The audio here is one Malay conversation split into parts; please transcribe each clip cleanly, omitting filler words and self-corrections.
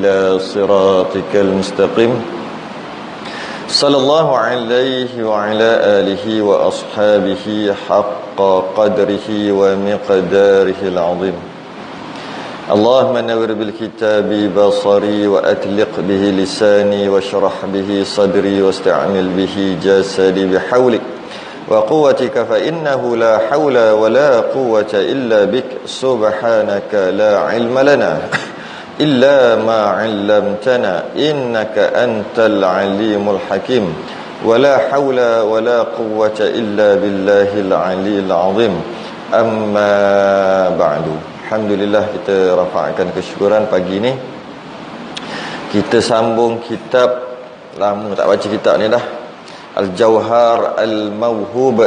إلى صراطك المستقيم صلى الله عليه وعلى آله وأصحابه حق قدره ومقداره العظيم اللهم نور بالكتاب بصري وأتلق به لساني واشرح به صدري واستعمل به جسدي بحولك وقوتك فإنه لا حول ولا قوة إلا بك سبحانك لا علم لنا إلا ما علمتنا إنك أنت العليم الحكيم ولا حول ولا قوة إلا بالله العلي العظيم أما بعد. Alhamdulillah, kita rafa'kan kesyukuran pagi ni. Kita sambung kitab, lama tak baca kitab ni dah, Al-Jawhar Al-Mawhub,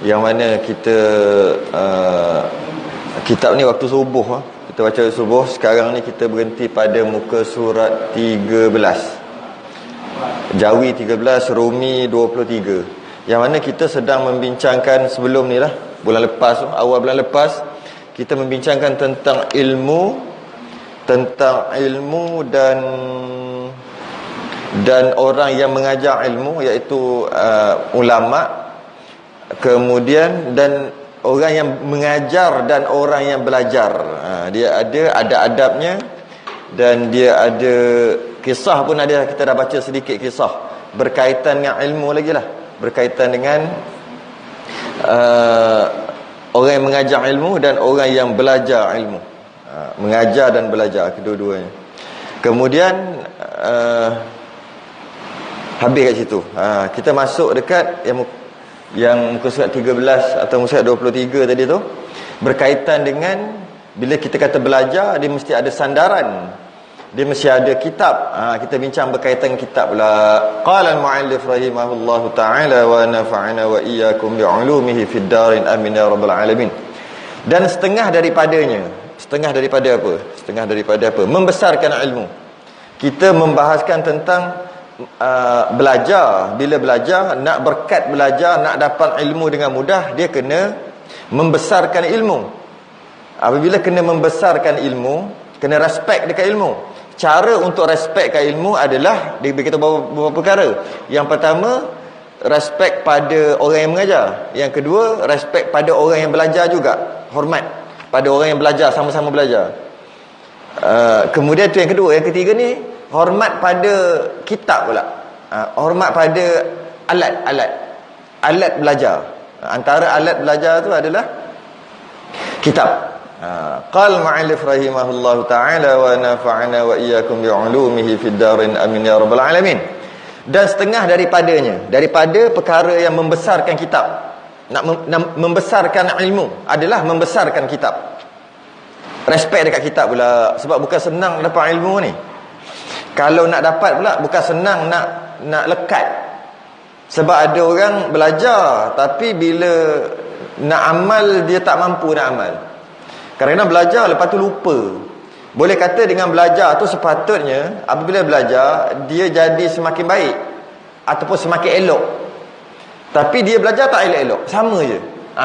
yang mana kita kitab ni waktu subuh kita baca subuh. Sekarang ni kita berhenti pada muka surat 13, Jawi 13, Rumi 23, yang mana kita sedang membincangkan sebelum ni lah, bulan lepas, awal bulan lepas, kita membincangkan tentang ilmu dan orang yang mengajar ilmu, iaitu ulama, kemudian dan orang yang mengajar dan orang yang belajar. Dia ada adabnya, dan dia ada kisah pun ada. Kita dah baca sedikit kisah berkaitan dengan ilmu lagi lah, berkaitan dengan orang yang mengajar ilmu dan orang yang belajar ilmu. Mengajar dan belajar, kedua-duanya. Kemudian habis kat situ. Kita masuk dekat yang muka surat 13 atau muka surat 23 tadi tu, berkaitan dengan bila kita kata belajar, dia mesti ada sandaran, dia mesti ada kitab. Kita bincang berkaitan kitab pula. Qala al-mu'allif rahimahullahu ta'ala wa nafa'ana wa iyyakum bi'ulumihi fid darin amin ya rabbal alamin. Dan setengah daripada apa? Membesarkan ilmu. Kita membahaskan tentang belajar. Bila belajar, nak berkat belajar, nak dapat ilmu dengan mudah, dia kena membesarkan ilmu. Apabila kena membesarkan ilmu, kena respect dekat ilmu. Cara untuk respect kat ilmu adalah dia berkata beberapa perkara. Yang pertama, respect pada orang yang mengajar. Yang kedua, respect pada orang yang belajar juga. Hormat pada orang yang belajar, sama-sama belajar. Kemudian tu yang kedua. Yang ketiga ni, hormat pada kitab pula. Hormat pada alat belajar. Antara alat belajar tu adalah kitab. Qal mu'allif rahimahullahu ta'ala wa nafa'ana wa iyyakum bi'ulumihi fid darin amin ya rabbal alamin. Dan setengah daripada perkara yang membesarkan kitab, nak membesarkan ilmu, adalah membesarkan kitab. Respect dekat kitab pula, sebab bukan senang dapat ilmu ni. Kalau nak dapat pula, bukan senang nak lekat. Sebab ada orang belajar, tapi bila nak amal, dia tak mampu nak amal. Kerana belajar, lepas tu lupa. Boleh kata dengan belajar tu sepatutnya, apabila belajar, dia jadi semakin baik ataupun semakin elok. Tapi dia belajar tak elok-elok, sama je.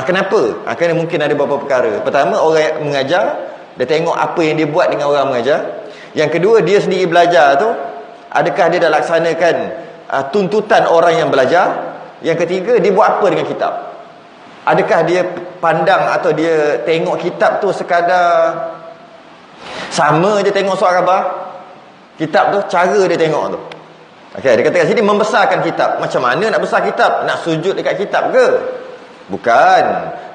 Kenapa? Kerana mungkin ada beberapa perkara. Pertama, orang yang mengajar, dia tengok apa yang dia buat dengan orang mengajar. Yang kedua, dia sendiri belajar tu, adakah dia dah laksanakan tuntutan orang yang belajar. Yang ketiga, dia buat apa dengan kitab. Adakah dia pandang atau dia tengok kitab tu sekadar sama je tengok surat khabar kitab tu, cara dia tengok tu. Okey, dia kata kat sini membesarkan kitab. Macam mana nak besar kitab? Nak sujud dekat kitab ke? Bukan.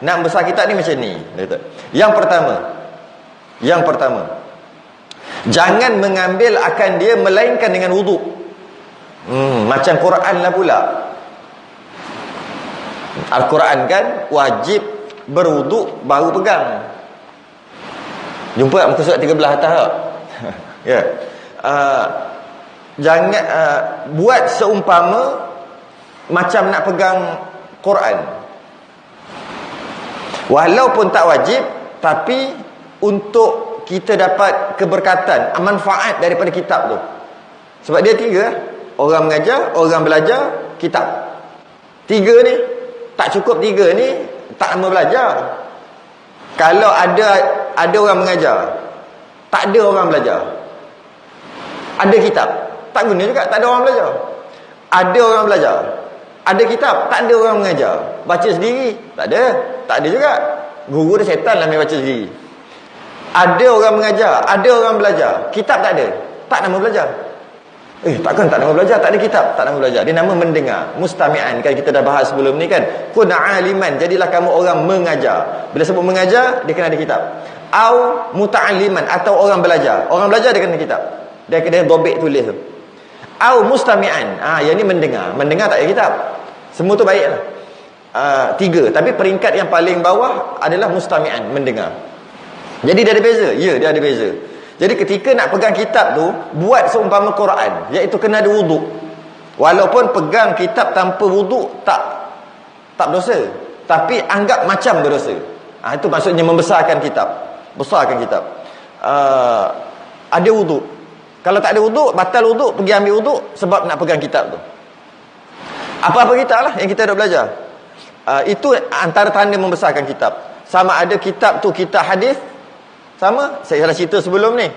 Nak besar kitab ni macam ni, dia kata. Yang pertama, jangan mengambil akan dia melainkan dengan wuduk. Macam Quran lah pula. Al-Quran kan wajib berwuduk baru pegang. Jumpa tak muka surat 13 atas tak? Ya. Jangan buat seumpama macam nak pegang Quran. Walaupun tak wajib, tapi untuk kita dapat keberkatan, manfaat daripada kitab tu. Sebab dia tiga, orang mengajar, orang belajar, kitab. Tiga ni tak cukup, tiga ni tak lama belajar. Kalau ada orang mengajar, tak ada orang belajar. Ada kitab, tak guna juga, tak ada orang belajar. Ada orang belajar, ada kitab, tak ada orang mengajar. Baca sendiri, tak ada juga. Guru dia setan lah main baca sendiri. Ada orang mengajar, ada orang belajar. Kitab tak ada, tak nama belajar. Takkan tak nama belajar, tak ada kitab, tak nama belajar. Dia nama mendengar, mustami'an. Kan kita dah bahas sebelum ni kan. Kun aliman, jadilah kamu orang mengajar. Bila sebut mengajar, dia kena ada kitab. Au muta'alliman, atau orang belajar. Orang belajar dia kena kitab. Dia kena dobek tulis tu. Au mustami'an, yang ni mendengar. Mendengar tak ada kitab. Semua tu baiklah. 3. Tapi peringkat yang paling bawah adalah mustami'an, mendengar. Jadi dia ada beza. Ya, dia ada beza. Jadi ketika nak pegang kitab tu, buat seumpama Quran, iaitu kena ada wuduk. Walaupun pegang kitab tanpa wuduk tak berdosa, tapi anggap macam berdosa. Itu maksudnya membesarkan kitab. Besarkan kitab. Ada wuduk. Kalau tak ada wuduk, batal wuduk, pergi ambil wuduk sebab nak pegang kitab tu. Apa-apa kitab lah yang kita dah belajar. Itu antara tanda membesarkan kitab. Sama ada kitab tu kitab hadis. Sama, saya salah cerita sebelum ni.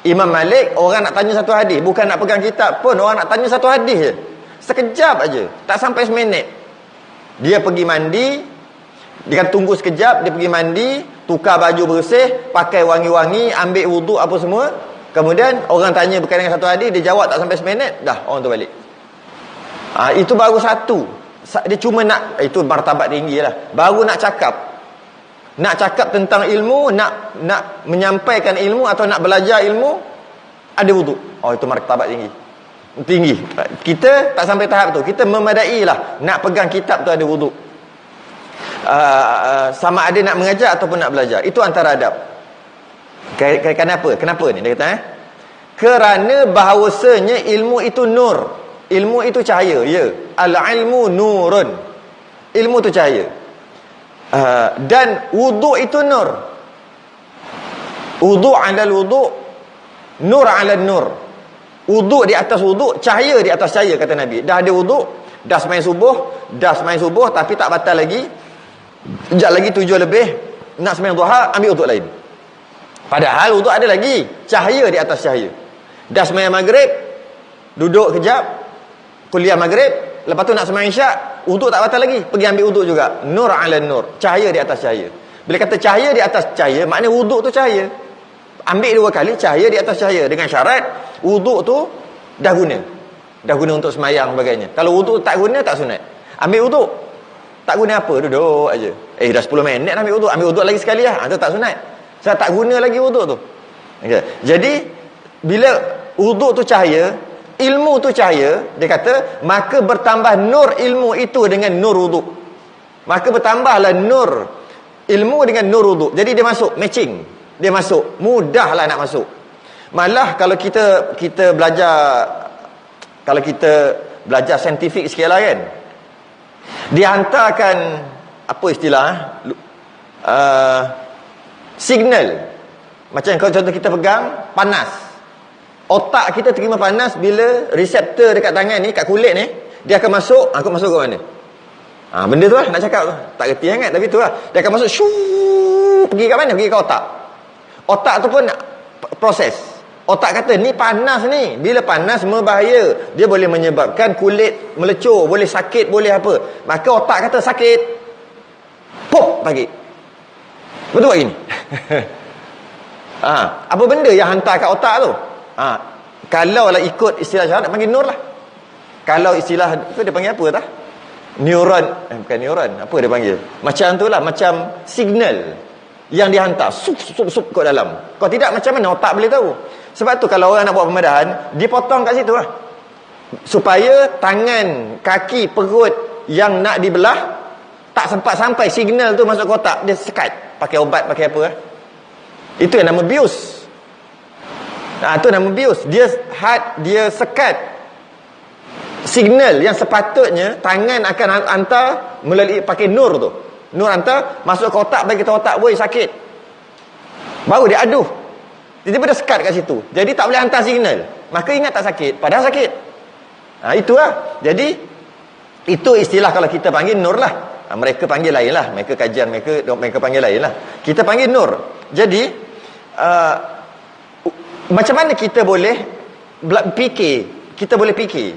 Imam Malik, orang nak tanya satu hadis, bukan nak pegang kitab pun, orang nak tanya satu hadis je. Sekejap aja, tak sampai seminit. Dia pergi mandi, dia kan tunggu sekejap, dia pergi mandi, tukar baju bersih, pakai wangi-wangi, ambil wuduk apa semua. Kemudian orang tanya berkaitan dengan satu hadis, dia jawab tak sampai seminit, dah orang tu balik. Itu baru satu. Dia cuma nak, itu martabat tinggi lah. Baru nak cakap. Nak cakap tentang ilmu, nak menyampaikan ilmu atau nak belajar ilmu, ada wuduk. Itu martabat tinggi. Kita tak sampai tahap tu. Kita memadailah nak pegang kitab tu ada wuduk. Sama ada nak mengajar ataupun nak belajar. Itu antara adab. Kenapa ni dia kata kerana bahawasanya ilmu itu nur. Ilmu itu cahaya, ya. Al-ilmu nurun. Ilmu itu cahaya. Dan wuduk itu nur. Wuduk alal wuduk, nur alal nur. Wuduk di atas wuduk, cahaya di atas cahaya, kata Nabi. Dah ada wuduk, dah sembahyang subuh, tapi tak batal lagi. Sekejap lagi 7 lebih nak sembahyang duha, ambil wuduk lain. Padahal wuduk ada lagi, cahaya di atas cahaya. Dah sembahyang maghrib, duduk kejap, kuliah maghrib, lepas tu nak sembahyang isyak, wuduk tak batal lagi, pergi ambil wuduk juga. Nur ala nur, cahaya di atas cahaya. Bila kata cahaya di atas cahaya, maknanya wuduk tu cahaya. Ambil 2 kali cahaya di atas cahaya, dengan syarat wuduk tu dah guna untuk sembahyang sebagainya. Kalau wuduk tak guna, tak sunat. Ambil wuduk tak guna apa, duduk aja. Dah 10 minit nak ambil wuduk lagi sekali lah. Itu tak sunat. Saya tak guna lagi wuduk tu. Okay. Jadi bila wuduk tu cahaya, ilmu tu cahaya, dia kata maka bertambah nur ilmu itu dengan nur wuduk. Maka bertambahlah nur ilmu dengan nur wuduk. Jadi dia masuk, matching. Dia masuk, mudahlah nak masuk. Malah kalau kita belajar saintifik sikit lah kan, dihantarkan apa istilah signal. Macam kalau contoh kita pegang panas, otak kita terima panas bila reseptor dekat tangan ni, kat kulit ni, dia akan masuk ke mana? Benda tu lah nak cakap tu. Tak reti sangat tapi tu lah. Dia akan masuk pergi kat mana? Pergi kat otak. Otak tu pun proses. Otak kata ni panas ni. Bila panas berbahaya. Dia boleh menyebabkan kulit melecur, boleh sakit, boleh apa. Maka otak kata sakit. Pop bagi. Betul tak gini? Apa benda yang hantar kat otak tu? Kalau lah ikut istilah syarat, panggil nur lah. Kalau istilah tu dia panggil apa tak? Neuron, bukan neuron, apa dia panggil? Macam tu lah, macam signal yang dihantar sup kat dalam. Kalau tidak, macam mana otak boleh tahu? Sebab tu kalau orang nak buat pembedahan, dia potong kat situ lah, supaya tangan, kaki, perut yang nak dibelah tak sempat sampai signal tu masuk ke otak. Dia sekat, pakai obat, pakai apa lah. Itu yang nama bius. Itu nama bius. Dia sekat signal yang sepatutnya tangan akan hantar melalui pakai nur tu. Nur hantar masuk ke otak, bagi tahu otak, "Woi, sakit." Baru dia aduh. Tiba-tiba dia sekat kat situ. Jadi tak boleh hantar signal. Maka ingat tak sakit, padahal sakit. Itulah. Jadi itu istilah kalau kita panggil nur lah. Mereka panggil lain lah. Mereka kajian mereka panggil lain lah. Kita panggil nur. Jadi macam mana kita boleh fikir. Kita boleh fikir.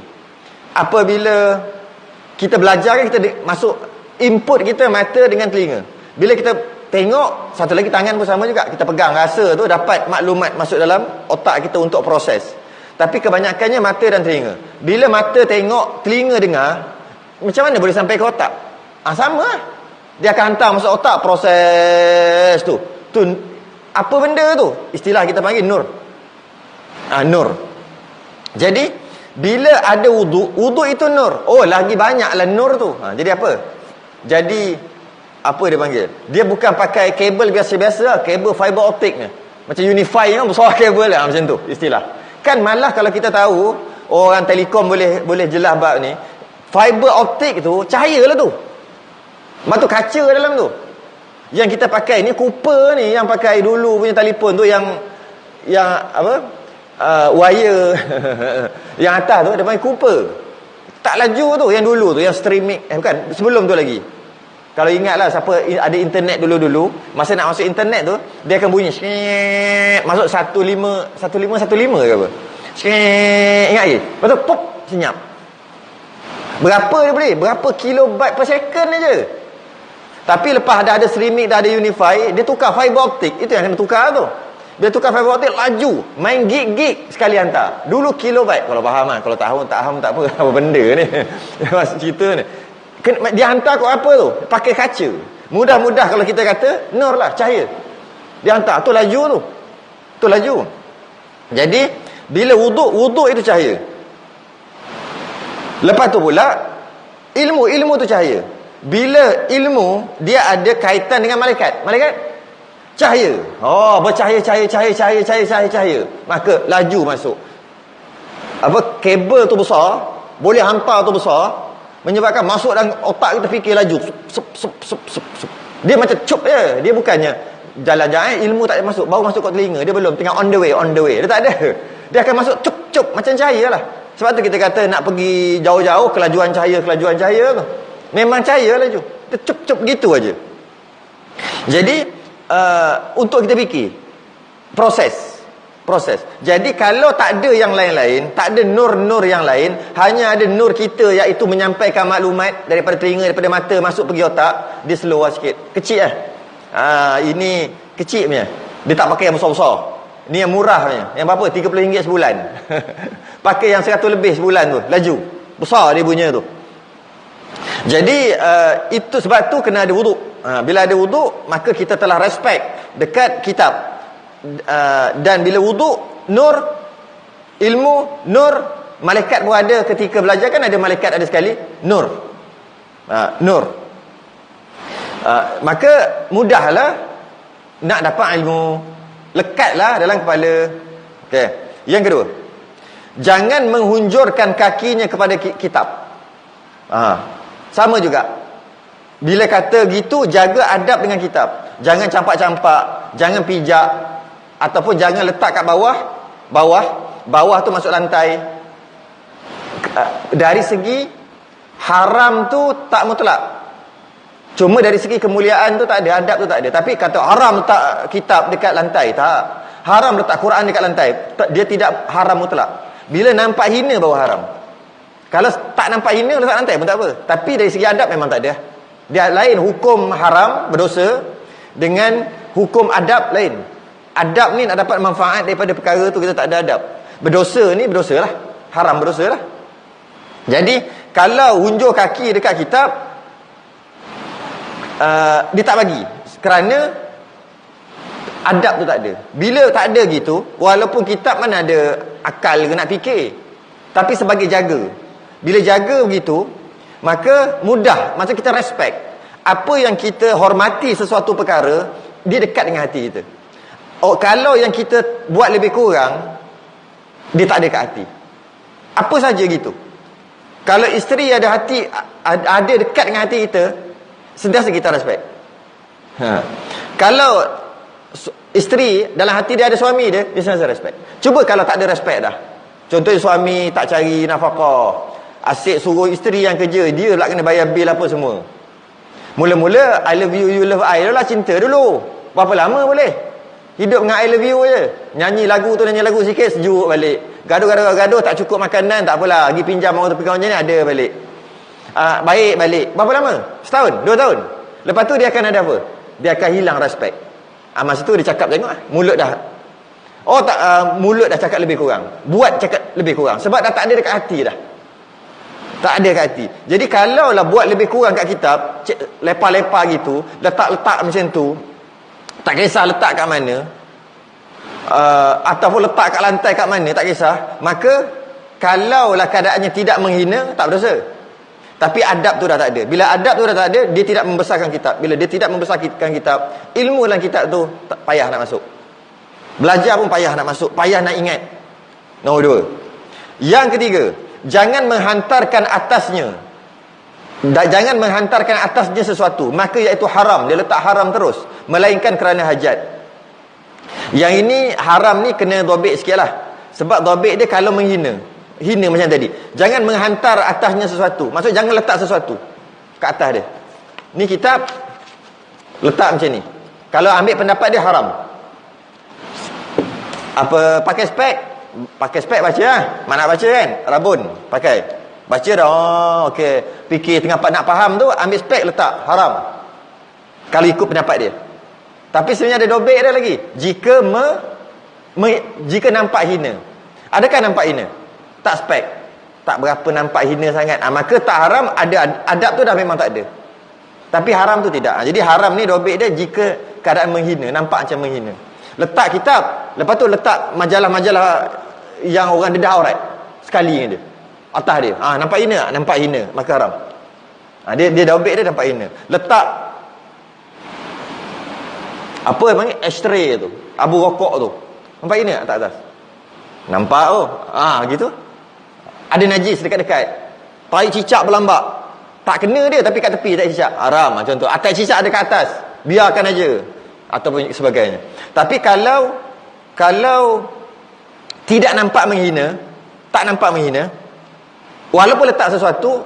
Apabila kita belajar kan, kita masuk input kita mata dengan telinga. Bila kita tengok, satu lagi tangan pun sama juga. Kita pegang, rasa tu, dapat maklumat masuk dalam otak kita untuk proses. Tapi kebanyakannya mata dan telinga. Bila mata tengok, telinga dengar, macam mana boleh sampai ke otak? Sama lah. Dia akan hantar masuk otak proses tu. Apa benda tu? Istilah kita panggil nur. Nur. Jadi bila ada wudu itu nur. Oh, lagi banyaklah nur tu. Jadi apa? Jadi apa dia panggil? Dia bukan pakai kabel biasa-biasa, kabel fiber optik ni. Macam Unify kan, besar kabel lah macam tu istilah. Kan malah kalau kita tahu orang telekom boleh jelas bab ni, fiber optik tu cahaya lah tu. Mak tu kaca dalam tu. Yang kita pakai ni Cooper ni, yang pakai dulu punya telefon tu, yang apa? Wire yang atas tu dia panggil Cooper. Tak laju tu, yang dulu tu, yang streaming, bukan, sebelum tu lagi. Kalau ingatlah siapa ada internet dulu-dulu, masa nak masuk internet tu, dia akan bunyi masuk 1515 ke apa. Ingat lagi? Lepas tu pop, senyap. Berapa dia boleh? Berapa kilobyte per second aja. Tapi lepas dah ada streaming, dah ada Unify, dia tukar fiber optik. Itu yang kena tukar tu. Dia tukar fiber optik, laju, main gig sekali hantar. Dulu kilobyte, kalau faham lah. Kalau tak faham tak apa, apa benda ni. Masuk cerita ni. Dia hantar kot apa tu? Pakai kaca. Mudah-mudah kalau kita kata nur lah, cahaya. Dia hantar, tu laju tu. Tu laju. Jadi bila wudu itu cahaya. Lepas tu pula ilmu tu cahaya. Bila ilmu, dia ada kaitan dengan malaikat. Malaikat cahaya. Oh, bercahaya, cahaya. Maka laju masuk. Apa, kabel tu besar, boleh hantar tu besar, menyebabkan masuk dalam otak kita, fikir laju. Sup. Dia macam cup je. Dia bukannya jalan-jalan, ilmu tak masuk, baru masuk kat telinga. Dia belum, tengah on the way. Dia tak ada. Dia akan masuk cup macam cahaya lah. Sebab tu kita kata nak pergi jauh-jauh, kelajuan cahaya tu. Memang cahaya laju. Dia cup gitu aja. Jadi untuk kita fikir proses. Jadi kalau tak ada yang lain-lain, tak ada nur-nur yang lain, hanya ada nur kita, iaitu menyampaikan maklumat daripada telinga, daripada mata masuk pergi otak, dia slow lah sikit. Kecil lah. Ini kecil punya. Dia tak pakai yang besar-besar. Ni yang murah punya. Yang berapa? RM30 sebulan. Pakai yang 100 lebih sebulan tu, laju. Besar dia punya tu. Jadi itu sebab tu kena ada wuduk. Bila ada wuduk, maka kita telah respect dekat kitab. Dan bila wuduk, nur, ilmu, nur, malaikat pun ada ketika belajar kan, ada malaikat ada sekali, nur. Nur. Maka mudahlah nak dapat ilmu, lekatlah dalam kepala. Okey. Yang kedua, jangan menghunjurkan kakinya kepada kitab. Sama juga. Bila kata gitu, jaga adab dengan kitab. Jangan campak-campak, jangan pijak, ataupun jangan letak kat bawah tu masuk lantai. Dari segi haram tu tak mutlak. Cuma dari segi kemuliaan tu tak ada, adab tu tak ada. Tapi kata haram letak kitab dekat lantai, tak. Haram letak Quran dekat lantai, dia tidak haram mutlak. Bila nampak hina baru haram. Kalau tak nampak hina letak lantai pun tak apa. Tapi dari segi adab memang tak ada. Dia lain hukum haram berdosa dengan hukum adab lain. Adab ni nak dapat manfaat daripada perkara tu, kita tak ada adab. Berdosa ni berdosa lah, haram berdosa lah. Jadi kalau hunjur kaki dekat kitab, dia tak bagi, kerana adab tu tak ada. Bila tak ada gitu, walaupun kitab mana ada akal ke nak fikir, tapi sebagai jaga. Bila jaga begitu, maka mudah, macam kita respect. Apa yang kita hormati sesuatu perkara, dia dekat dengan hati kita. Kalau yang kita buat lebih kurang, dia tak ada kat hati. Apa saja gitu. Kalau isteri ada hati, ada dekat dengan hati kita, sentiasa kita respect. Kalau isteri dalam hati dia ada suami dia sentiasa respect. Cuba kalau tak ada respect dah. Contohnya suami tak cari nafkah, asyik suruh isteri yang kerja, dia lah kena bayar bil apa semua. Mula-mula I love you, you love I lah, cinta dulu. Berapa lama boleh? Hidup dengan I love you je. Nyanyi lagu tu, nyanyi lagu sikit, sejuk balik. Gaduh tak cukup makanan, tak apalah, pergi pinjam orang tepi kawan macam ni, ada balik. Baik balik. Berapa lama? Setahun, 2 tahun. Lepas tu dia akan ada apa? Dia akan hilang respect. Masa tu dia cakap, tengok mulut dah. Mulut dah cakap lebih kurang. Buat cakap lebih kurang. Sebab dah tak ada dekat hati dah. Tak ada kat hati. Jadi kalau lah buat lebih kurang kat kitab, lepas-lepas gitu, letak-letak macam tu, tak kisah letak kat mana, ataupun letak kat lantai kat mana, tak kisah. Maka kalaulah keadaannya tidak menghina, tak berdosa. Tapi adab tu dah tak ada. Bila adab tu dah tak ada, dia tidak membesarkan kitab. Bila dia tidak membesarkan kitab, ilmu dalam kitab tu payah nak masuk. Belajar pun payah nak masuk, payah nak ingat. Nombor 2. Yang ketiga, jangan menghantarkan atasnya. Jangan menghantarkan atasnya sesuatu, maka iaitu haram. Dia letak haram terus, melainkan kerana hajat. Yang ini haram ni kena dhabit sikitlah. Sebab dhabit dia kalau menghina, hina macam tadi. Jangan menghantar atasnya sesuatu. Maksud jangan letak sesuatu kat atas dia. Ni kitab letak macam ni. Kalau ambil pendapat dia haram. Apa pakai spek baca lah. Mana nak baca kan? Rabun pakai. Baca dah. Okey. Fikir tengah nak faham tu, ambil spek letak, haram. Kalau ikut pendapat dia. Tapi sebenarnya ada dobek dia lagi. Jika nampak hina. Adakah nampak hina? Tak spek. Tak berapa nampak hina sangat. Maka tak haram, ada adab tu dah memang tak ada. Tapi haram tu tidak. Jadi haram ni dobek dia jika keadaan menghina, nampak macam menghina. Letak kitab, lepas tu letak majalah-majalah yang orang dedah aurat sekali dengan dia atas dia. Nampak hina, nampak hina, maka haram. Dia dobek dia nampak hina. Letak apa panggil ashtray tu, abu rokok tu, nampak hina tak atas? Nampak tu. Gitu. Ada najis dekat-dekat. Tai cicak berlambak. Tak kena dia tapi kat tepi tak cicak. Haram macam tu. Atas cicak ada kat atas, biarkan aja. Ataupun sebagainya. Tapi kalau tidak nampak menghina, tak nampak menghina, walaupun letak sesuatu,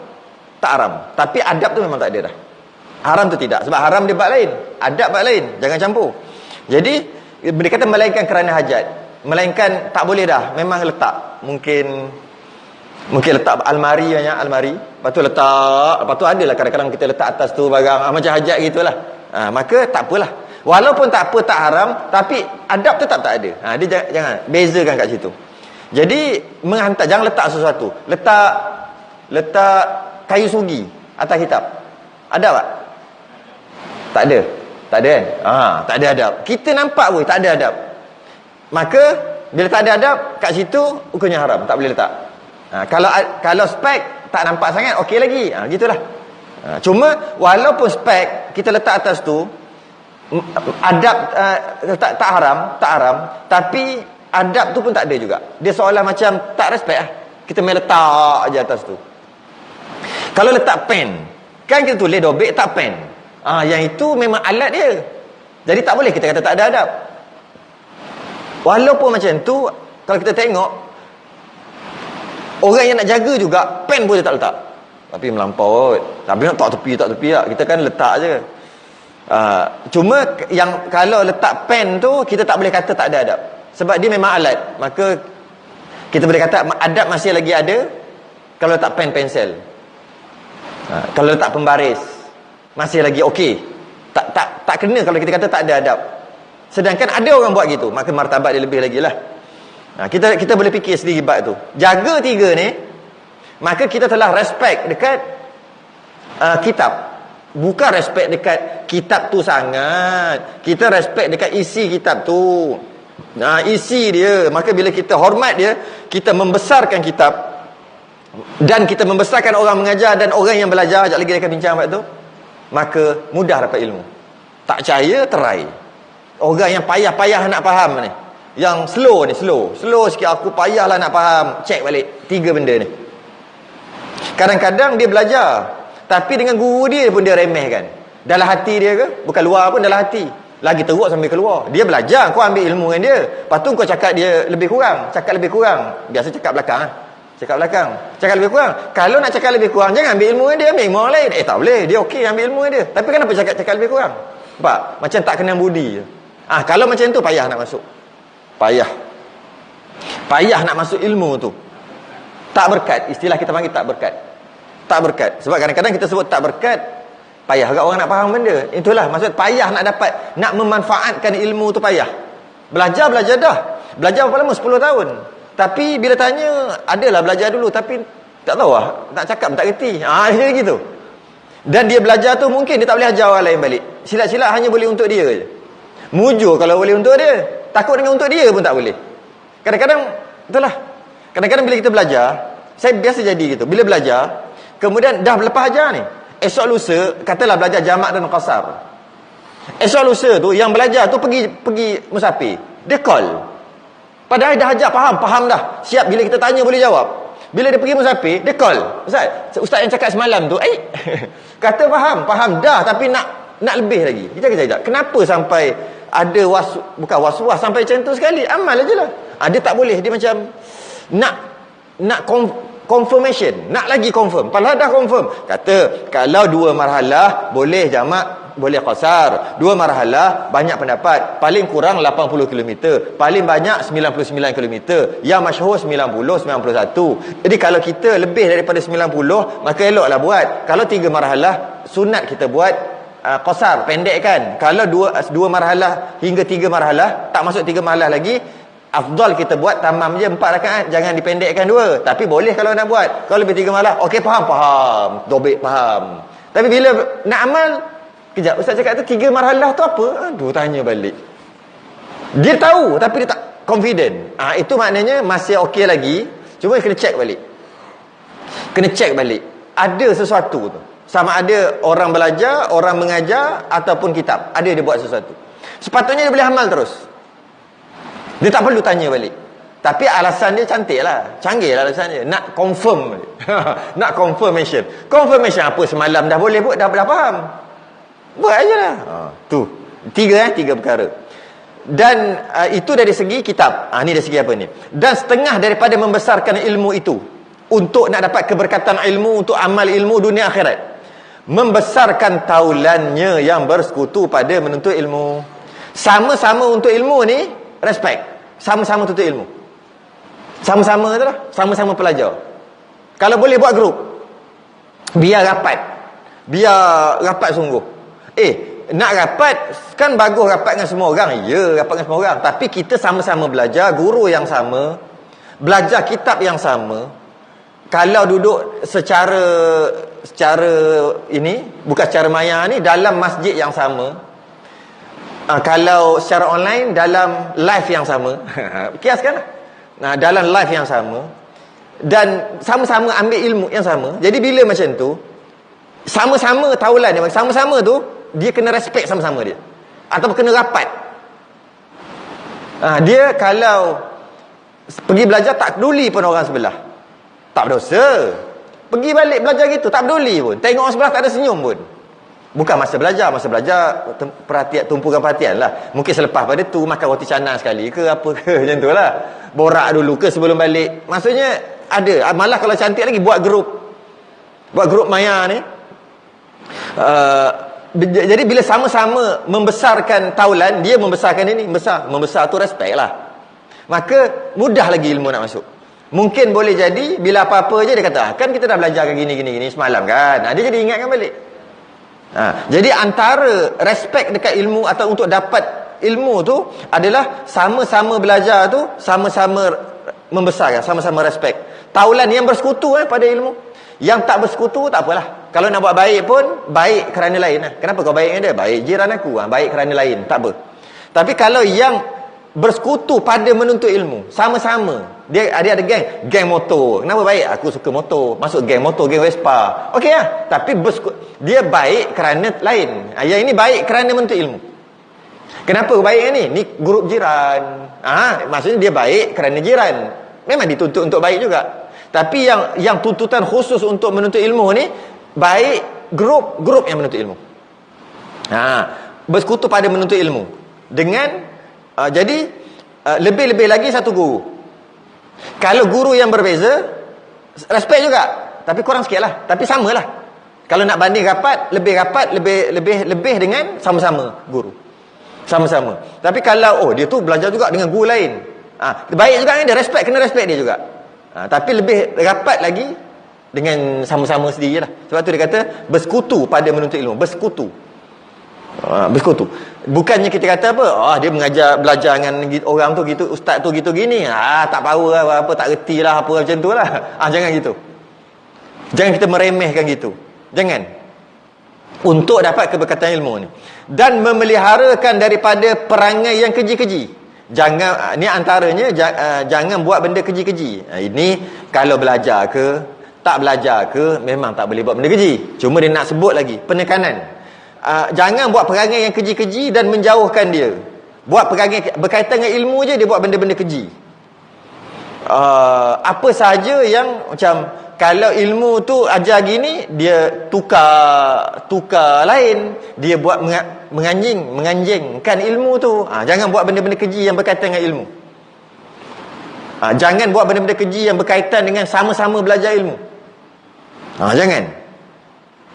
tak haram. Tapi adab tu memang tak ada dah. Haram tu tidak. Sebab haram dia bab lain, adab bab lain. Jangan campur. Jadi dia kata melainkan kerana hajat. Melainkan tak boleh dah. Memang letak. Mungkin letak almari banyak, almari. Lepas tu letak, lepas tu adalah kadang-kadang kita letak atas tu barang macam hajat gitulah. Maka tak apalah. Walaupun tak apa, tak haram, tapi adab tetap tak ada. Dia jangan bezakan kat situ. Jadi menghantar, jangan letak sesuatu. Letak kayu sugi atas kitab. Ada tak? Tak ada. Tak ada kan? Tak ada adab. Kita nampak pun tak ada adab. Maka bila tak ada adab kat situ, hukumnya haram, tak boleh letak. Kalau spek tak nampak sangat, okey lagi. Gitulah. Cuma walaupun spek kita letak atas tu, adab tak haram, tapi adab tu pun tak ada juga. Dia seolah macam tak respect lah. Kita main letak aja atas tu. Kalau letak pen, kan kita tulis dobek tak pen. Yang itu memang alat dia. Jadi tak boleh kita kata tak ada adab. Walaupun macam tu, kalau kita tengok orang yang nak jaga juga, pen pun dia tak letak. Tapi melampau. Tapi nak tak tepi lah. Kita kan letak je. Cuma yang kalau letak pen tu, kita tak boleh kata tak ada adab. Sebab dia memang alat. Maka kita boleh kata adab masih lagi ada kalau letak pen, pensel. Kalau letak pembaris masih lagi okey. Tak kena kalau kita kata tak ada adab. Sedangkan ada orang buat gitu, maka martabat dia lebih lagi lah. Kita boleh fikir sendiri bab tu. Jaga 3 ni, maka kita telah respect dekat kitab. Bukan respect dekat kitab tu sangat. Kita respect dekat isi kitab tu. Isi dia. Maka bila kita hormat dia, kita membesarkan kitab. Dan kita membesarkan orang mengajar dan orang yang belajar. Sekejap lagi dia akan bincang bab tu. Maka mudah dapat ilmu. Tak percaya, try. Orang yang payah-payah nak faham ni, yang slow sikit, aku payahlah nak faham, check balik 3 benda ni. Kadang-kadang dia belajar, tapi dengan guru dia pun dia remehkan. Dalam hati dia ke? Bukan luar pun, dalam hati. Lagi teruk sambil keluar. Dia belajar, kau ambil ilmu dengan dia. Lepas tu kau cakap dia lebih kurang. Cakap lebih kurang. Biasa cakap belakang. Cakap lebih kurang. Kalau nak cakap lebih kurang, jangan ambil ilmu dengan dia, ambil ilmu orang lain. Tak boleh. Dia okey ambil ilmu dengan dia. Tapi kenapa cakap lebih kurang? Nampak? Macam tak kena budi je. Kalau macam tu payah nak masuk. Payah. Payah nak masuk ilmu tu. Tak berkat, istilah kita panggil tak berkat. Tak berkat. Sebab kadang-kadang kita sebut tak berkat, payah agak orang nak faham benda. Itulah maksud payah nak dapat, nak memanfaatkan ilmu tu payah. Belajar dah. Belajar berapa lama? 10 tahun. Tapi bila tanya, adalah belajar dulu tapi tak tahu lah, nak cakap tak kerti. Dia gitu. Dan dia belajar tu mungkin dia tak boleh ajar orang lain balik. Silat-silat hanya boleh untuk dia je. Mujur kalau boleh untuk dia, takut dengan untuk dia pun tak boleh. Kadang-kadang itulah. Kadang-kadang bila kita belajar, saya biasa jadi gitu. Bila belajar, kemudian dah lepas ajar ni, esok lusa katalah belajar jamak dan qasar. Esok lusa tu yang belajar tu pergi musafir. Dia call. Padahal dah ajar faham dah. Siap bila kita tanya boleh jawab. Bila dia pergi musafir, dia call. Ustaz yang cakap semalam tu, kata faham dah tapi nak lebih lagi. Kita kata, kenapa sampai ada bukan was-was sampai macam tu sekali? Amal ajalah. Dia tak boleh, dia macam nak confirmation, nak lagi confirm. Padahal dah confirm. Kata kalau 2 marhalah boleh jamak, boleh qasar. 2 marhalah banyak pendapat. Paling kurang 80 km, paling banyak 99 km. Yang masyhur 90, 91. Jadi kalau kita lebih daripada 90, maka eloklah buat. Kalau 3 marhalah sunat kita buat qasar, pendek kan. Kalau 2 marhalah hingga 3 marhalah, tak masuk 3 marhalah lagi, afdal kita buat tamam je 4 rakaat, jangan dipendekkan 2. Tapi boleh kalau nak buat. Kalau lebih 3 marhalah, okey faham, dobek faham. Tapi bila nak amal, kejap ustaz cakap tu 3 marhalah tu apa? Tanya balik. Dia tahu tapi dia tak confident. Itu maknanya masih okey lagi. Cuma kena check balik. Ada sesuatu tu. Sama ada orang belajar, orang mengajar ataupun kitab. Ada dia buat sesuatu. Sepatutnya dia boleh amal terus. Dia tak perlu tanya balik. Tapi alasan dia cantik lah. Canggih lah alasan dia. Nak confirm. Nak confirmation. Confirmation apa? Semalam dah boleh buat, dah faham. Buat aja lah. Tu. 3 perkara. Dan itu dari segi kitab. Ni dari segi apa ni? Dan setengah daripada membesarkan ilmu itu, untuk nak dapat keberkatan ilmu, untuk amal ilmu dunia akhirat, membesarkan taulannya yang bersekutu pada menuntut ilmu. Sama-sama untuk ilmu ni, respect. Sama-sama tuntut ilmu. Sama-sama tu lah. Sama-sama pelajar. Kalau boleh buat grup, biar rapat sungguh. Nak rapat kan bagus, rapat dengan semua orang. Ya, rapat dengan semua orang. Tapi kita sama-sama belajar, guru yang sama, belajar kitab yang sama. Kalau duduk secara ini, bukan secara maya ni, dalam masjid yang sama. Kalau secara online, dalam live yang sama. Kiaskan lah. Dalam live yang sama. Dan sama-sama ambil ilmu yang sama. Jadi bila macam tu, sama-sama taulan dia, sama-sama tu, dia kena respect sama-sama dia. Ataupun kena rapat. Dia kalau pergi belajar tak peduli pun orang sebelah. Tak berdosa. Pergi balik belajar gitu, tak peduli pun. Tengok orang sebelah tak ada senyum pun. Bukan masa belajar perhatian, tumpukan perhatian lah. Mungkin selepas pada tu makan roti canang sekali ke apa ke macam tu lah. Borak dulu ke sebelum balik. Maksudnya ada. Malah kalau cantik lagi buat grup maya ni. Jadi bila sama-sama membesarkan taulan, dia membesarkan ini, membesar tu respect lah. Maka mudah lagi ilmu nak masuk. Mungkin boleh jadi bila apa-apa je dia kata, kan kita dah belajar gini semalam kan. Dia jadi ingatkan balik. Jadi antara respect dekat ilmu atau untuk dapat ilmu tu adalah sama-sama belajar tu, sama-sama membesarkan, sama-sama respect. Taulan yang bersekutu pada ilmu. Yang tak bersekutu tak apalah. Kalau nak buat baik pun, baik kerana lain lah. Kenapa kau baik dengan dia? Baik jiran aku. Baik kerana lain. Tak apa. Tapi kalau yang bersekutu pada menuntut ilmu, sama-sama. Dia ada geng motor. Kenapa baik? Aku suka motor. Masuk geng motor, geng Vespa. Okey lah. Tapi dia baik kerana lain. Yang ini baik kerana menuntut ilmu. Kenapa baik ni? Ni grup jiran. Maksudnya dia baik kerana jiran. Memang dituntut untuk baik juga. Tapi yang tuntutan khusus untuk menuntut ilmu ni, baik grup yang menuntut ilmu. Bersekutu pada menuntut ilmu. Dengan jadi lebih-lebih lagi satu guru. Kalau guru yang berbeza, respect juga, tapi kurang sikit lah. Tapi sama lah. Kalau nak banding rapat, lebih dengan sama-sama guru. Sama-sama. Tapi kalau dia tu belajar juga dengan guru lain, Baik juga dengan dia, respect, kena respect dia juga. Tapi lebih rapat lagi dengan sama-sama sendiri lah. Sebab tu dia kata bersekutu pada menuntut ilmu. Bersekutu. Bersekutu. Bukannya kita kata apa, dia mengajar, belajar dengan orang tu gitu, ustaz tu gitu gini, tak power lah, apa, tak reti lah, apa macam tu lah. Jangan gitu. Jangan kita meremehkan gitu. Jangan. Untuk dapat keberkatan ilmu ni. Dan memeliharakan daripada perangai yang keji-keji. Jangan, ni antaranya, jangan buat benda keji-keji. Ini kalau belajar ke, tak belajar ke, memang tak boleh buat benda keji. Cuma dia nak sebut lagi penekanan. Jangan buat perangai yang keji-keji dan menjauhkan dia. Buat perangai berkaitan dengan ilmu je, dia buat benda-benda keji. Apa sahaja yang macam, kalau ilmu tu ajar gini, dia tukar lain, dia buat menganjingkan ilmu tu. Jangan buat benda-benda keji yang berkaitan dengan ilmu. Jangan buat benda-benda keji yang berkaitan dengan sama-sama belajar ilmu.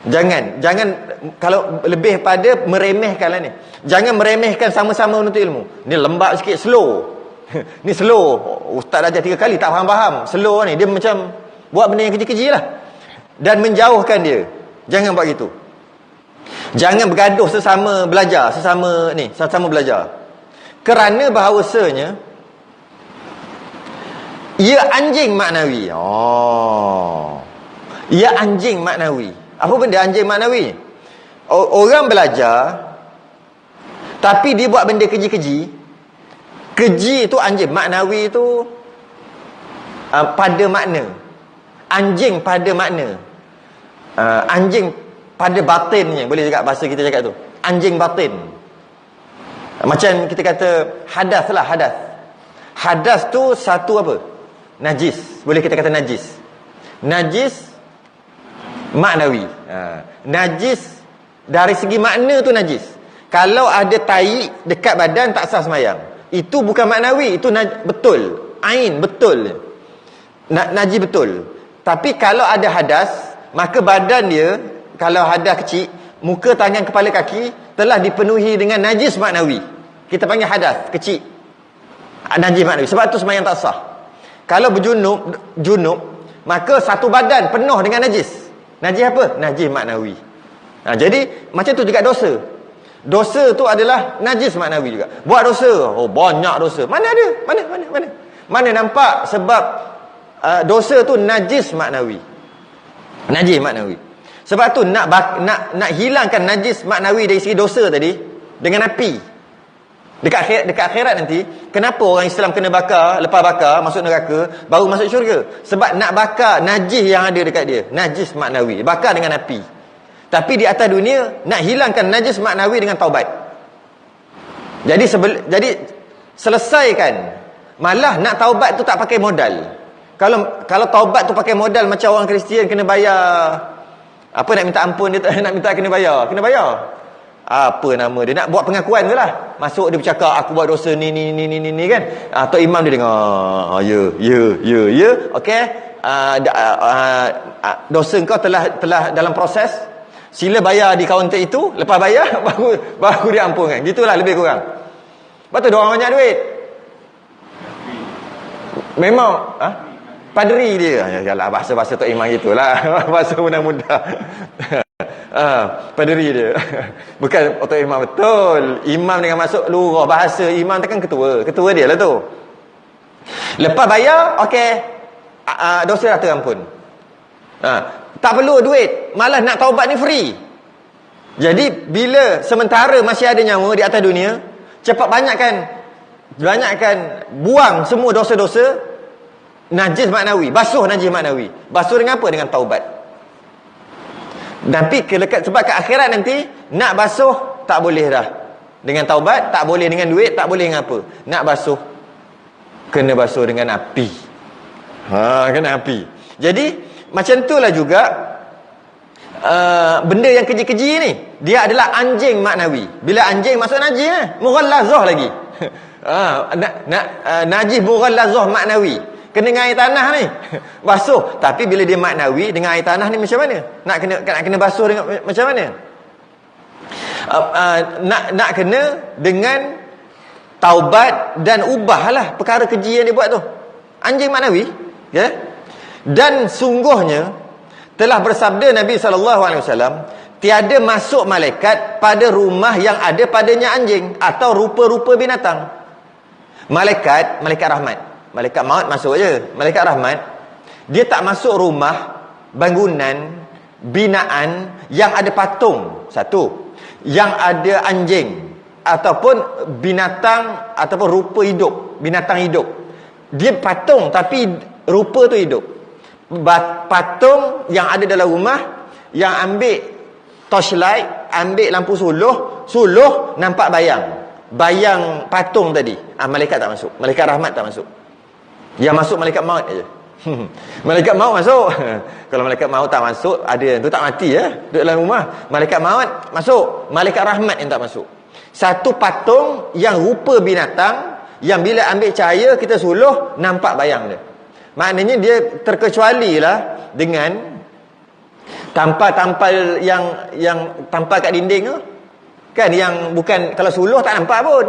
Jangan kalau lebih pada meremehkan lah ni. Jangan meremehkan sama-sama menuntut ilmu. Ni lembab sikit, slow. Ni slow. Ustaz ajar 3 kali tak faham-faham. Slow ni, dia macam buat benda yang keji-keji lah. Dan menjauhkan dia. Jangan buat gitu. Jangan bergaduh sesama belajar, sesama belajar. Kerana bahawasanya ia anjing maknawi. Ia anjing maknawi. Apa benda anjing maknawi? Orang belajar tapi dia buat benda keji-keji. Keji itu anjing, maknawi itu pada makna. Anjing pada makna. Anjing pada batinnya, boleh juga bahasa kita cakap tu. Anjing batin. Macam kita kata hadas lah, hadas. Hadas tu satu apa? Najis. Boleh kita kata najis. Najis maknawi. Najis dari segi makna tu najis. Kalau ada tai dekat badan tak sah sembahyang. Itu bukan maknawi, itu betul. Ain betul. Najis betul. Tapi kalau ada hadas, maka badan dia, kalau hadas kecil, muka, tangan, kepala, kaki telah dipenuhi dengan najis maknawi. Kita panggil hadas kecil, najis maknawi. Sebab tu sembahyang tak sah. Kalau junub, maka satu badan penuh dengan najis. Najis apa? Najis maknawi. Jadi macam tu juga dosa. Dosa tu adalah najis maknawi juga. Buat dosa, banyak dosa. Mana ada? Mana nampak sebab dosa tu najis maknawi. Najis maknawi. Sebab tu nak hilangkan najis maknawi dari segi dosa tadi dengan api. Dekat akhirat nanti, kenapa orang Islam kena bakar, lepas bakar masuk neraka, baru masuk syurga? Sebab nak bakar najis yang ada dekat dia, najis maknawi, bakar dengan api. Tapi di atas dunia nak hilangkan najis maknawi dengan taubat. Jadi selesaikan. Malah nak taubat tu tak pakai modal. Kalau taubat tu pakai modal macam orang Kristian kena bayar, apa nak minta ampun dia tak nak minta kena bayar. Apa nama dia, nak buat pengakuan je lah. Masuk dia bercakap aku buat dosa ni kan. Atau imam dia dengar ya. Okey. Dosa kau telah dalam proses. Sila bayar di kaunter itu, lepas bayar baru dia ampunkan. Gitulah lebih kurang. Lepas tu dia orang banyak duit. Memang padri dia. Yalah bahasa-bahasa Tok Imam gitulah. Bahasa mudah-mudah. Padri dia. Bukan Tok Imam betul. Imam dengan masuk lurah bahasa imam takkan ketua. Ketua dia lah tu. Lepas bayar, okey. Dosa dah terampun. Tak perlu duit. Malah nak taubat ni free. Jadi bila sementara masih ada nyawa di atas dunia, cepat banyakkan buang semua dosa-dosa najis maknawi, basuh najis maknawi. Basuh dengan apa? Dengan taubat. Tapi sebab ke akhirat nanti nak basuh tak boleh dah dengan taubat, tak boleh dengan duit, tak boleh dengan apa. Nak basuh kena basuh dengan api. Kena api. Jadi macam itulah juga benda yang keji-keji ni, dia adalah anjing maknawi. Bila anjing masuk najis, mughallazah lagi. Najis mughallazah maknawi. Kena dengan air tanah ni basuh. Tapi bila dia maknawi dengan air tanah ni macam mana? Nak kena basuh dengan macam mana? Nak kena dengan taubat dan ubahlah perkara keji yang dia buat tu. Anjing maknawi, ya. Dan sungguhnya telah bersabda Nabi SAW, tiada masuk malaikat pada rumah yang ada padanya anjing atau rupa-rupa binatang. Malaikat rahmat, malaikat maut masuk je. Malaikat rahmat, dia tak masuk rumah, bangunan, binaan yang ada patung, satu, yang ada anjing ataupun binatang ataupun rupa hidup, binatang hidup. Dia patung tapi rupa tu hidup. Patung yang ada dalam rumah, yang ambil torchlight, ambil lampu suluh nampak bayang patung tadi. Malaikat tak masuk, malaikat rahmat tak masuk. Yang masuk malaikat maut aja. Malaikat maut masuk. Kalau malaikat maut tak masuk, ada yang tu tak mati ya, duduk dalam rumah. Malaikat maut masuk, malaikat rahmat yang tak masuk. Satu patung yang rupa binatang, yang bila ambil cahaya kita suluh nampak bayang dia. Maknanya dia terkecuali lah dengan tampal-tampal yang tampal kat dinding tu. Kan yang bukan, kalau suluh tak nampak pun.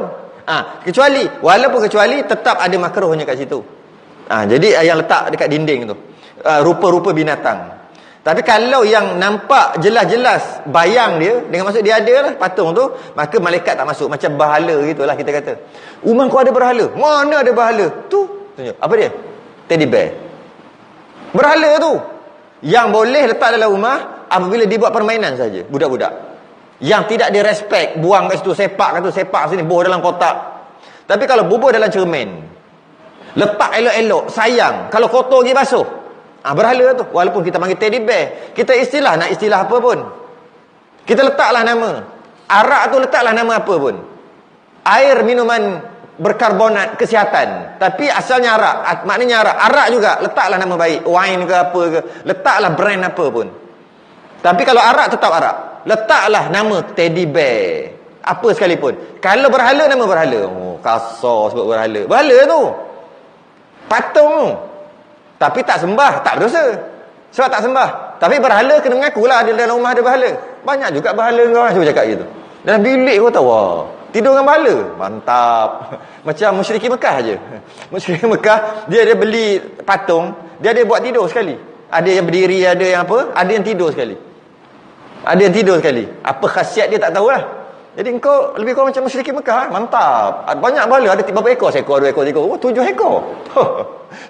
Kecuali, walaupun kecuali tetap ada makruhnya kat situ. Jadi yang letak dekat dinding tu, rupa-rupa binatang. Tapi kalau yang nampak jelas-jelas bayang dia, dengan maksud dia ada lah patung tu, maka malaikat tak masuk. Macam berhala gitulah kita kata. Rumah kau ada berhala? Mana ada berhala? Tu, tunjuk. Apa dia? Teddy bear. Berhala tu yang boleh letak dalam rumah apabila dibuat permainan saja, budak-budak yang tidak direspek, buang kat situ, sepak kat tu, sepak sini, bubuh dalam kotak. Tapi kalau bubuh dalam cermin, letak elok-elok, sayang, kalau kotor pergi basuh, berhala tu. Walaupun kita panggil teddy bear, kita istilah, nak istilah apa pun, kita letaklah nama. Arak tu letaklah nama apa pun, air minuman berkarbonat kesihatan, tapi asalnya arak, maknanya arak juga letaklah nama baik, wine ke apa ke, letaklah brand apa pun. Tapi kalau arak tetap arak, letaklah nama teddy bear apa sekalipun. Kalau berhala, nama berhala. Kasar sebut berhala tu, patung tu. Tapi tak sembah, tak berdosa sebab tak sembah. Tapi berhala kena mengakulah ada dalam rumah ada berhala. Banyak juga berhala kau cuba cakap gitu. Dalam bilik kau tahu, tidur dengan berhala, mantap. Macam musyrikin Mekah aje. Musyrikin Mekah, dia ada beli patung, dia ada buat tidur sekali. Ada yang berdiri, ada yang apa, ada yang tidur sekali. Ada yang tidur sekali. Apa khasiat dia tak tahulah. Jadi engkau lebih kurang macam musyrikin Mekah, mantap. Banyak berhala, ada berapa ekor? Seekor, 2 ekor, 3 ekor. 7 ekor.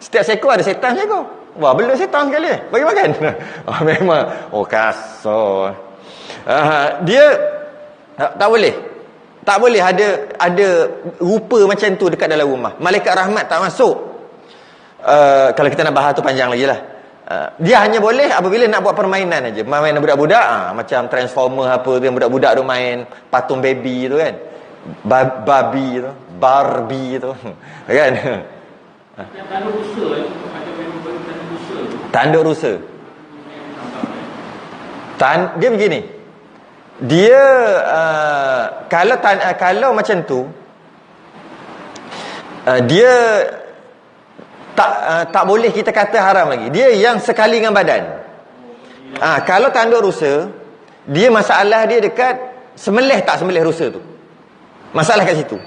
Setiap seekor ada setan seekor. Wah, bela setan sekali. Bagi makan. Memang kasar. Dia tak boleh. Tak boleh ada rupa macam tu dekat dalam rumah. Malaikat rahmat tak masuk. Kalau kita nak bahas tu panjang lagi lah. Dia hanya boleh apabila nak buat permainan aja. Permainan budak-budak, macam Transformer apa tu, yang budak-budak tu main patung baby tu kan. Barbie tu, Barbie tu. Kan? Yang tanduk rusa tanduk rusa. Dia begini. Dia kalau macam tu, dia tak boleh kita kata haram lagi. Dia yang sekali dengan badan. Kalau tanduk rusa, dia masalah dia dekat sembelih tak sembelih rusa tu. Masalah kat situ.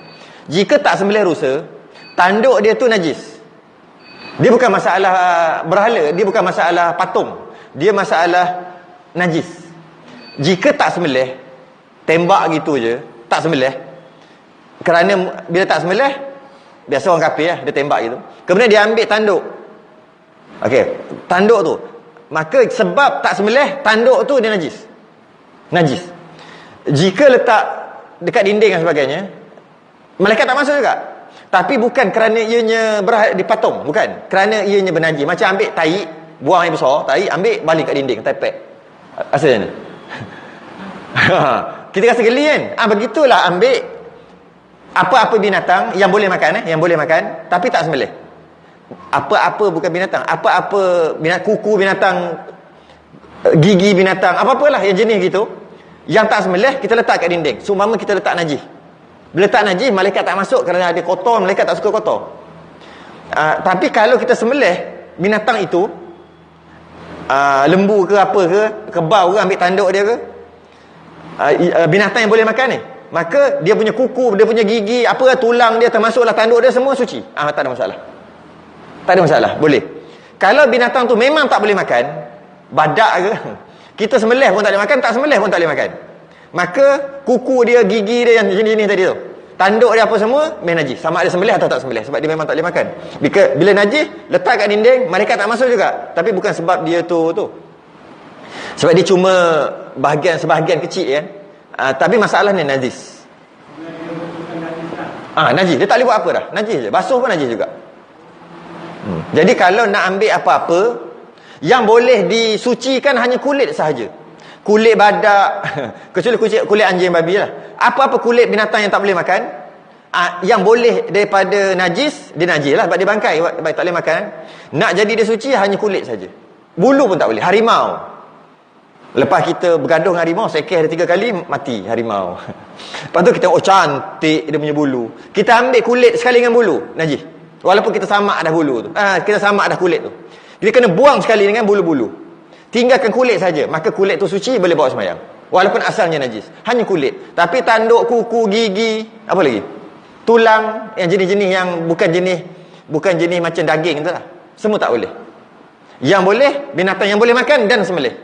Jika tak sembelih rusa, tanduk dia tu najis. Dia bukan masalah berhala, dia bukan masalah patung. Dia masalah najis. Jika tak sembelih, tembak gitu je, tak sembelih. Kerana bila tak sembelih, biasa orang kafir lah, dia tembak gitu. Kemudian dia ambil tanduk. Okey, tanduk tu. Maka sebab tak sembelih, tanduk tu dia najis. Najis. Jika letak dekat dinding dan sebagainya, malaikat tak masuk juga. Tapi bukan kerana ianya dipatung, bukan. Kerana ianya bernajis. Macam ambil tahi, buang air besar, tahi, ambil balik kat dinding, tepek. Asalnya ni. Kita rasa geli kan? Begitulah ambil apa-apa binatang yang boleh makan, yang boleh makan, tapi tak sembelih. Apa-apa bukan binatang, apa-apa kuku binatang, gigi binatang, apa-apalah yang jenis gitu, yang tak sembelih kita letak kat dinding. Seumpama kita letak najis. Bila letak najis, malaikat tak masuk kerana ada kotor, malaikat tak suka kotor. Tapi kalau kita sembelih binatang itu, lembu ke apa ke, kebau ke, ambil tanduk dia ke, binatang yang boleh makan ni, maka dia punya kuku, dia punya gigi, apa tulang dia, termasuklah tanduk dia, semua suci. Tak ada masalah. Tak ada masalah, boleh. Kalau binatang tu memang tak boleh makan, badak ke, kita sembelih pun tak boleh makan, tak sembelih pun tak boleh makan, maka kuku dia, gigi dia yang jenis-jenis tadi tu, tanduk dia apa semua najis, sama ada sembelih atau tak sembelih, sebab dia memang tak boleh makan. Bila najis, letak kat dinding, malaikat tak masuk juga, tapi bukan sebab dia tu sebab dia cuma sebahagian kecil kan. Tapi masalahnya najis. Najis, dia tak boleh buat apa dah, najis je, basuh pun najis juga. Jadi kalau nak ambil apa-apa yang boleh disucikan hanya kulit sahaja, kulit badak kecuali kulit anjing, babi lah, apa-apa kulit binatang yang tak boleh makan, yang boleh daripada najis, dia najis lah sebab dia bangkai, tak boleh makan. Nak jadi dia suci hanya kulit saja, bulu pun tak boleh. Harimau, lepas kita bergaduh dengan harimau, sekeh dia 3 kali, mati harimau. Lepas tu kita tengok, cantik dia punya bulu, kita ambil kulit sekali dengan bulu, najis. Walaupun kita samak dah bulu tu, kita samak dah kulit tu, kita kena buang sekali dengan bulu-bulu, tinggalkan kulit saja, maka kulit tu suci, boleh bawa sembahyang walaupun asalnya najis, hanya kulit. Tapi tanduk, kuku, gigi, apa lagi, tulang, yang jenis-jenis yang bukan jenis macam daging tu lah, semua tak boleh. Yang boleh binatang yang boleh makan dan sembelih,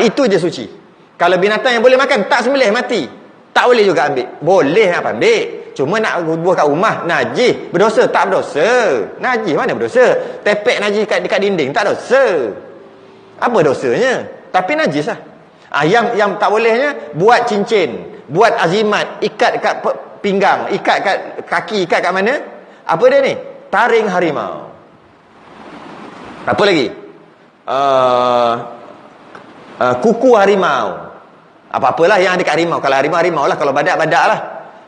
itu je suci. Kalau binatang yang boleh makan tak sembelih, mati, tak boleh juga ambil. Boleh apa ambil, cuma nak buah kat rumah, najis, berdosa? Tak berdosa. Najis mana berdosa? Tepek najis dekat dinding, tak dosa. Apa dosanya? Tapi najis lah. Yang tak bolehnya, buat cincin, buat azimat, ikat kat pinggang, ikat kat kaki, ikat kat mana? Apa dia ni? Taring harimau. Apa lagi? Kuku harimau. Apa-apalah yang ada kat harimau. Kalau harimau lah, kalau badak lah.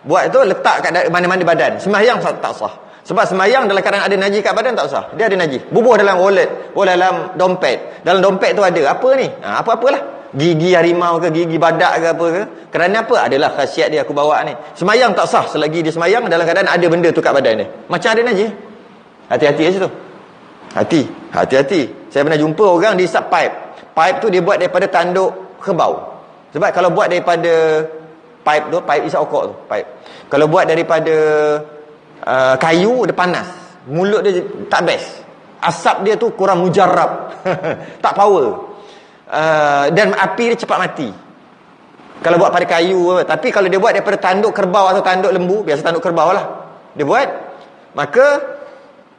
Buat tu letak kat mana-mana badan, sembahyang tak sah. Sebab sembahyang dalam keadaan ada najis kat badan tak sah. Dia ada najis, bubuh dalam wallet, dalam dompet. Dalam dompet tu ada apa ni? Apa-apalah, gigi harimau ke, gigi badak ke, apa ke. Kerana apa? Adalah khasiat dia aku bawa ni. Sembahyang tak sah selagi dia sembahyang dalam keadaan ada benda tu kat badan dia, macam ada najis. Hati-hati kat situ. Hati-hati. Saya pernah jumpa orang dihisap pipe tu dia buat daripada tanduk kerbau. Sebab kalau buat daripada pipe isap okok tu, pipe, kalau buat daripada kayu, dia panas, mulut dia tak best, asap dia tu kurang mujarab, tak power, dan api dia cepat mati kalau buat pada kayu. Tapi kalau dia buat daripada tanduk kerbau atau tanduk lembu, biasa tanduk kerbau lah dia buat, maka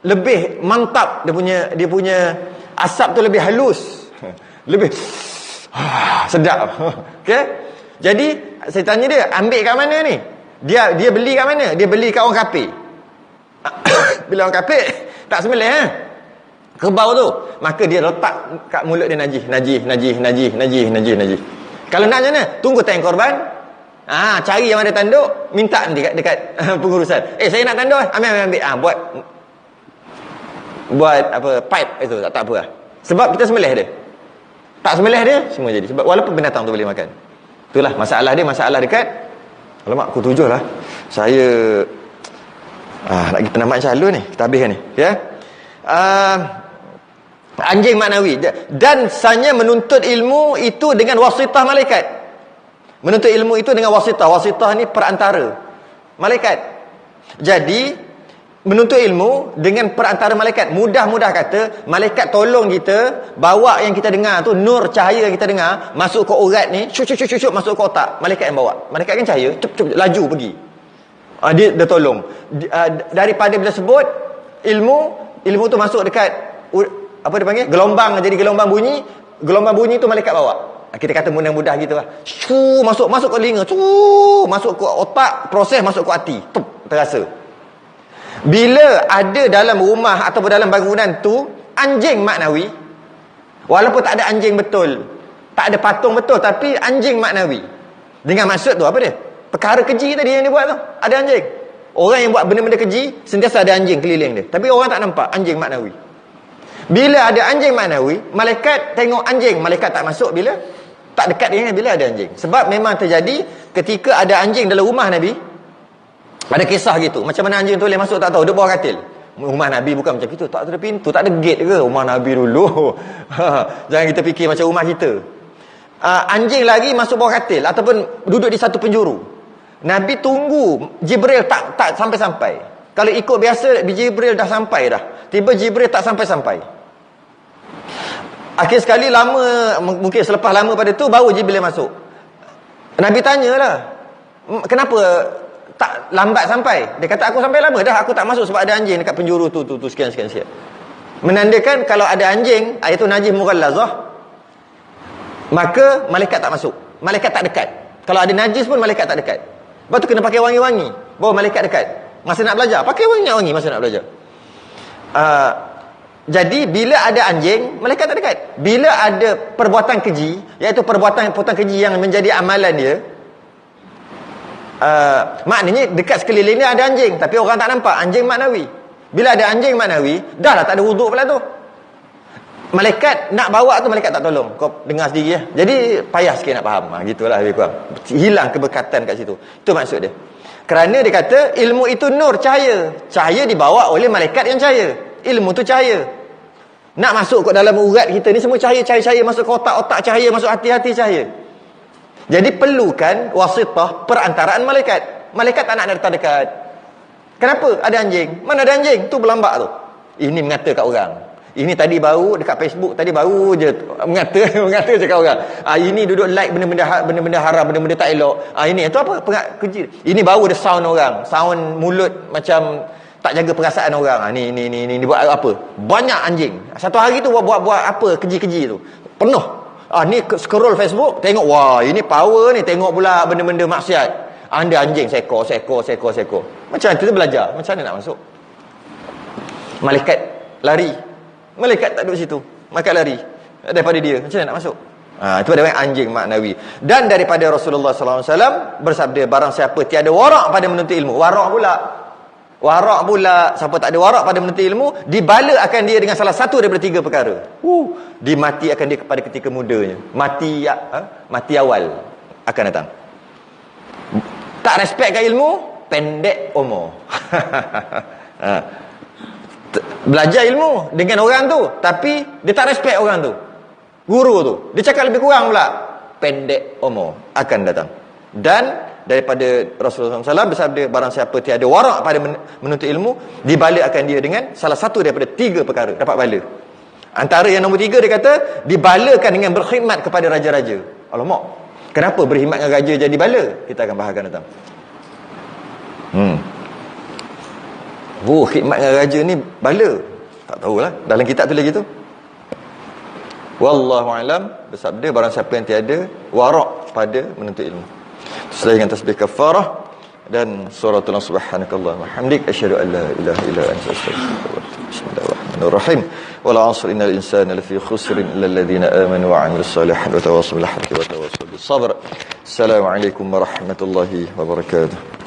lebih mantap, dia punya asap tu lebih halus, lebih sedap. Okey, jadi saya tanya dia, ambil kat mana ni? Dia beli kat mana? Dia beli kat orang kafir. Bila orang kafir tak sembelih kerbau tu, maka dia letak kat mulut dia, najis. Kalau nak macam mana? Tunggu time korban, cari yang ada tanduk, minta dekat pengurusan, saya nak tanduk, ambil, buat apa, pipe itu, tak apa lah. Sebab kita sembelih dia. Tak sembelih dia, semua jadi. Sebab walaupun binatang tu boleh makan. Itulah masalah dia, masalah dekat, alamak, pukul 7 lah. Saya nak pergi penamat calon ni, kita habiskan ni, ya. Anjing maknawi, dan sanya menuntut ilmu itu dengan wasitah malaikat. Menuntut ilmu itu dengan wasitah. Wasitah ni perantara malaikat. Jadi menuntut ilmu dengan perantara malaikat. Mudah-mudah kata, malaikat tolong kita bawa yang kita dengar tu, nur cahaya yang kita dengar masuk ke urat ni, syuk masuk ke otak. Malaikat yang bawa. Malaikat kan cahaya, laju pergi. Dia tolong. Daripada bila sebut ilmu tu masuk dekat apa dia panggil? Gelombang, jadi gelombang bunyi tu malaikat bawa. Kita kata mudah-mudah gitu lah. Masuk ke telinga, masuk ke otak, proses masuk ke hati. Terasa. Bila ada dalam rumah atau dalam bangunan tu anjing maknawi, walaupun tak ada anjing betul, tak ada patung betul, tapi anjing maknawi, dengan maksud tu apa dia? Perkara keji tadi yang dia buat tu, ada anjing. Orang yang buat benda-benda keji sentiasa ada anjing keliling dia, tapi orang tak nampak. Anjing maknawi. Bila ada anjing maknawi, malaikat tengok anjing, malaikat tak masuk bila tak dekat dengan bila ada anjing. Sebab memang terjadi ketika ada anjing dalam rumah Nabi. Ada kisah gitu. Macam mana anjing tu boleh masuk tak tahu. Dia bawah katil. Rumah Nabi bukan macam itu. Tak ada pintu, tak ada gate ke rumah Nabi dulu. Jangan kita fikir macam rumah kita. anjing lari masuk bawah katil ataupun duduk di satu penjuru. Nabi tunggu Jibril tak sampai-sampai. Kalau ikut biasa Jibril dah sampai dah. Tiba Jibril tak sampai-sampai. Akhir sekali lama, mungkin selepas lama pada tu baru Jibril masuk. Nabi tanyalah, kenapa tak lambat sampai? Dia kata aku sampai lama dah, aku tak masuk sebab ada anjing dekat penjuru tu sekian. Menandakan kalau ada anjing, iaitu najis mughallazah, maka malaikat tak masuk. Malaikat tak dekat. Kalau ada najis pun malaikat tak dekat. Lepas tu kena pakai wangi-wangi baru malaikat dekat. Masa nak belajar, pakai wangi masa nak belajar. Jadi bila ada anjing, malaikat tak dekat. Bila ada perbuatan keji, iaitu perbuatan keji yang menjadi amalan dia, maknanya dekat sekeliling dia ada anjing, tapi orang tak nampak. Anjing maknawi. Bila ada anjing maknawi, dah lah tak ada wuduk pula tu. Malaikat nak bawa tu, malaikat tak tolong. Kau dengar sendiri ya. Jadi payah sikit nak faham. Gitulah lebih kurang. Hilang keberkatan kat situ. Itu maksud dia. Kerana dia kata ilmu itu nur, cahaya. Cahaya dibawa oleh malaikat yang cahaya. Ilmu tu cahaya. Nak masuk ke dalam urat kita ni semua cahaya masuk ke otak cahaya, masuk hati-hati cahaya. Jadi perlukan wasitah perantaraan malaikat. Malaikat tak nak dekat-dekat. Kenapa? Ada anjing. Mana ada anjing? Tu berlambak tu. Ini mengata kat orang. Ini tadi baru dekat Facebook, tadi baru je mengata je kat orang. Ini duduk like benda-benda haram, benda-benda tak elok. Ini itu apa? Keji. Ini baru ada sound orang. Sound mulut macam tak jaga perasaan orang. Ni buat apa? Banyak anjing. Satu hari tu buat apa keji-keji tu. Penuh. Ni scroll Facebook, tengok wah, ini power ni, tengok pula benda-benda maksiat. Anda anjing seko. Macam tu belajar. Macam mana nak masuk? Malaikat lari. Malaikat tak duduk situ. Malaikat lari daripada dia. Macam mana nak masuk? Itu ada anjing maknawi. Dan daripada Rasulullah sallallahu alaihi wasallam bersabda, barang siapa tiada warak pada menuntut ilmu. Warak pula, siapa tak ada warak pada menuntut ilmu, dibala akan dia dengan salah satu daripada 3 perkara. Dimati akan dia pada ketika mudanya. Mati awal akan datang. Tak respect kat ilmu, pendek umur. Belajar ilmu dengan orang tu, tapi dia tak respect orang tu, guru tu, dia cakap lebih kurang pula, pendek umur akan datang. Dan daripada Rasulullah SAW bersabda, barang siapa tiada warak pada menuntut ilmu, dibala akan dia dengan salah satu daripada 3 perkara, dapat bala. Antara yang nombor 3 dia kata, dibalakan dengan berkhidmat kepada raja-raja. Alamak, kenapa berkhidmat dengan raja jadi bala? Kita akan bahagikan datang. Khidmat dengan raja ni bala. Tak tahulah, dalam kitab tulis gitu. Wallahu alam, bersabda barang siapa yang tiada warak pada menuntut ilmu. Selesai dengan tasbih kafarah dan suratul subhanakallah wa hamdik asyhadu an la ilaha illa anta astaghfiruka wa atubu ilaik. Bismillahirrahmanirrahim. Wal 'asri innal insana lafi khusrin illa alladhina amanu wa 'amilus solihati wa tawassaw bil haqqi wa tawassaw bis sabr. Assalamualaikum warahmatullahi wabarakatuh.